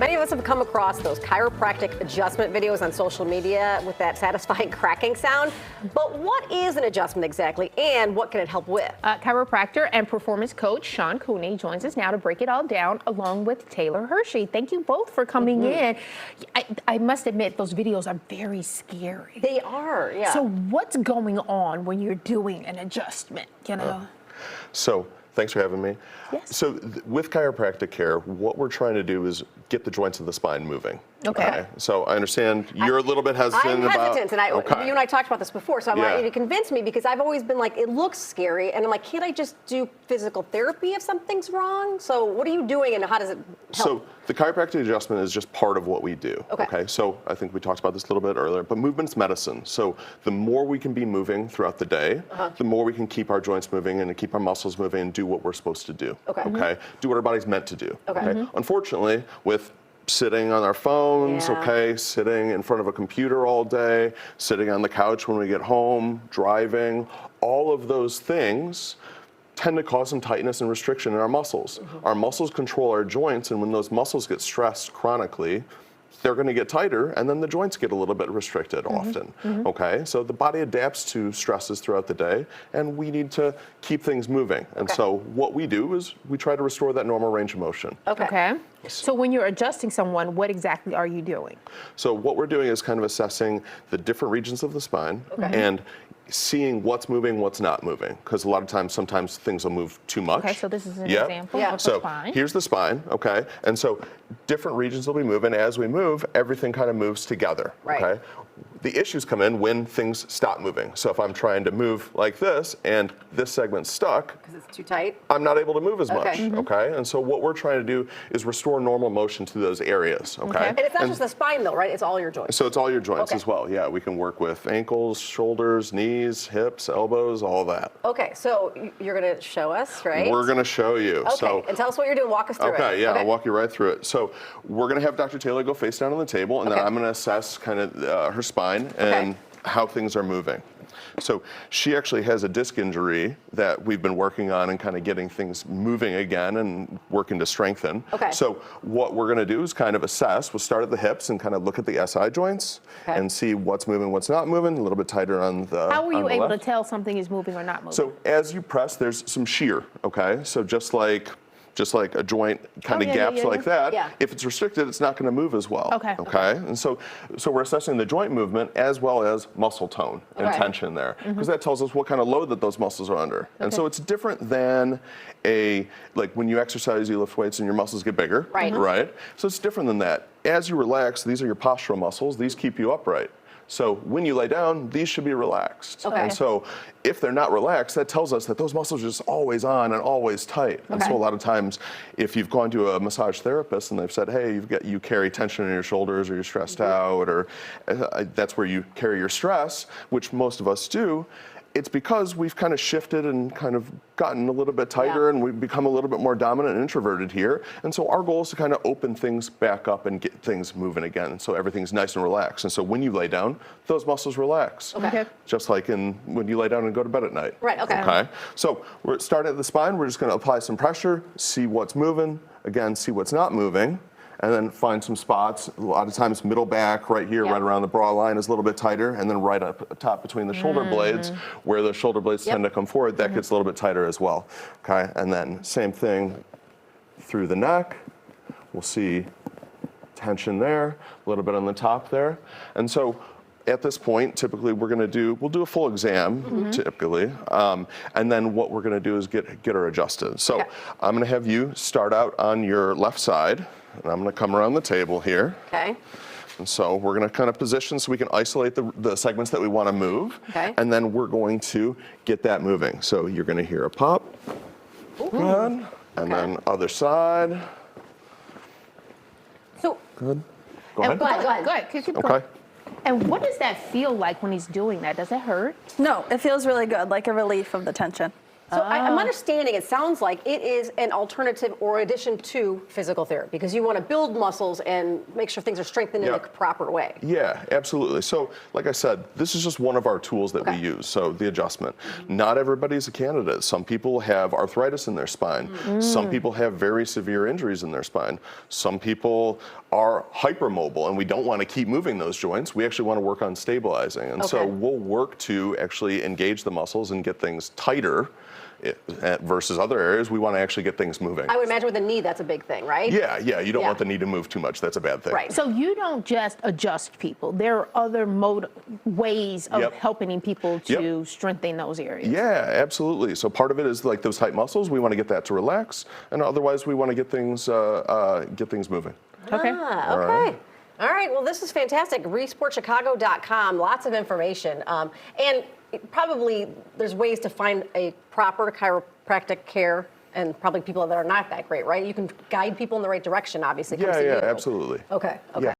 Many of us have come across those chiropractic adjustment videos on social media with that satisfying cracking sound. But what is an adjustment exactly, and what can it help with? Chiropractor and performance coach Sean Cooney joins us now to break it all down, along with Taylor Hershey. Thank you both for coming in. I must admit, those videos are very scary. They are, yeah. So what's going on when you're doing an adjustment, you know? So thanks for having me. Yes. So with chiropractic care, what we're trying to do is get the joints of the spine moving. Okay. So I understand you're a little bit hesitant about. I'm hesitant, and you and I talked about this before, so I want you to convince me, because I've always been like, it looks scary, and I'm like, can't I just do physical therapy if something's wrong? So what are you doing, and how does it help? So the chiropractic adjustment is just part of what we do. Okay. So I think we talked about this a little bit earlier, but movement's medicine. So the more we can be moving throughout the day, the more we can keep our joints moving and keep our muscles moving and do what we're supposed to do. Okay. Do what our body's meant to do. Okay. Unfortunately, with sitting on our phones, sitting in front of a computer all day, sitting on the couch when we get home, driving, all of those things tend to cause some tightness and restriction in our muscles. Our muscles control our joints, and when those muscles get stressed chronically, they're going to get tighter, and then the joints get a little bit restricted often. Okay, so the body adapts to stresses throughout the day, and we need to keep things moving. And so what we do is we try to restore that normal range of motion. Okay. So when you're adjusting someone, what exactly are you doing? So what we're doing is kind of assessing the different regions of the spine and seeing what's moving, what's not moving. Because a lot of times, sometimes things will move too much. Okay, so this is an example of the So spine. here's the spine, okay? And so different regions will be moving. As we move, everything kind of moves together, okay? The issues come in when things stop moving. So if I'm trying to move like this and this segment's stuck, Because it's too tight? I'm not able to move as much, okay? And so what we're trying to do is restore normal motion to those areas, okay? And it's not just the spine, though, right? It's all your joints. So it's all your joints as well. Yeah, we can work with ankles, shoulders, knees, hips, elbows, all that. Okay, so you're going to show us, right? We're going to show you. Okay, So, and tell us what you're doing. Walk us through it. okay, yeah, I'll walk you right through it. So we're going to have Dr. Taylor go face down on the table, and then I'm going to assess kind of her spine and how things are moving. So she actually has a disc injury that we've been working on and kind of getting things moving again and working to strengthen. So what we're going to do is kind of assess. We'll start at the hips and kind of look at the SI joints and see what's moving, what's not moving, a little bit tighter on the How are you able to left. tell something is moving or not moving? So as you press, there's some shear, okay? So just like a joint kind of gaps like that, if it's restricted, it's not going to move as well. Okay. And so we're assessing the joint movement as well as muscle tone and tension there, because that tells us what kind of load that those muscles are under. And so it's different than like when you exercise, you lift weights and your muscles get bigger, right? So it's different than that. As you relax, these are your postural muscles. These keep you upright. So when you lay down, these should be relaxed. And so if they're not relaxed, that tells us that those muscles are just always on and always tight. And so a lot of times, if you've gone to a massage therapist and they've said, hey, you carry tension in your shoulders, or you're stressed out, or that's where you carry your stress, which most of us do, it's because we've kind of shifted and kind of gotten a little bit tighter and we've become a little bit more dominant and introverted here. And so our goal is to kind of open things back up and get things moving again. So everything's nice and relaxed. And so when you lay down, those muscles relax. Just like when you lay down and go to bed at night. Okay. So we're starting at the spine. We're just going to apply some pressure, see what's moving, again, see what's not moving, and then find some spots. A lot of times middle back right here, right around the bra line is a little bit tighter, and then right up top between the shoulder blades, where the shoulder blades tend to come forward, that gets a little bit tighter as well. Okay, and then same thing through the neck. We'll see tension there, a little bit on the top there. And so at this point, typically we'll do a full exam, typically, and then what we're gonna do is get her adjusted. So I'm gonna have you start out on your left side, and I'm gonna come around the table here. Okay. And so we're gonna kind of position so we can isolate the segments that we wanna move, and then we're going to get that moving. So you're gonna hear a pop, good, and then other side. So, good. Go ahead. Go ahead. Keep going. Okay. And what does that feel like when he's doing that? Does it hurt? No, it feels really good, like a relief of the tension. So I'm understanding it sounds like it is an alternative or addition to physical therapy, because you want to build muscles and make sure things are strengthened in a proper way. Yeah, absolutely. So like I said, this is just one of our tools that we use, so the adjustment. Not everybody's a candidate. Some people have arthritis in their spine. Some people have very severe injuries in their spine. Some people are hypermobile and we don't want to keep moving those joints, we actually want to work on stabilizing. And so we'll work to actually engage the muscles and get things tighter versus other areas. We want to actually get things moving. I would imagine with the knee, that's a big thing, right? Yeah, you don't want the knee to move too much. That's a bad thing. Right. So you don't just adjust people. There are other ways of helping people to strengthen those areas. Yeah, absolutely. So part of it is like those tight muscles. We want to get that to relax, and otherwise we want to get things moving. Okay. Okay. All right. Well, this is fantastic. ReSportChicago.com. Lots of information. And probably there's ways to find a proper chiropractic care, and probably people that are not that great, right? You can guide people in the right direction, obviously. Yeah, absolutely. Okay. Yeah.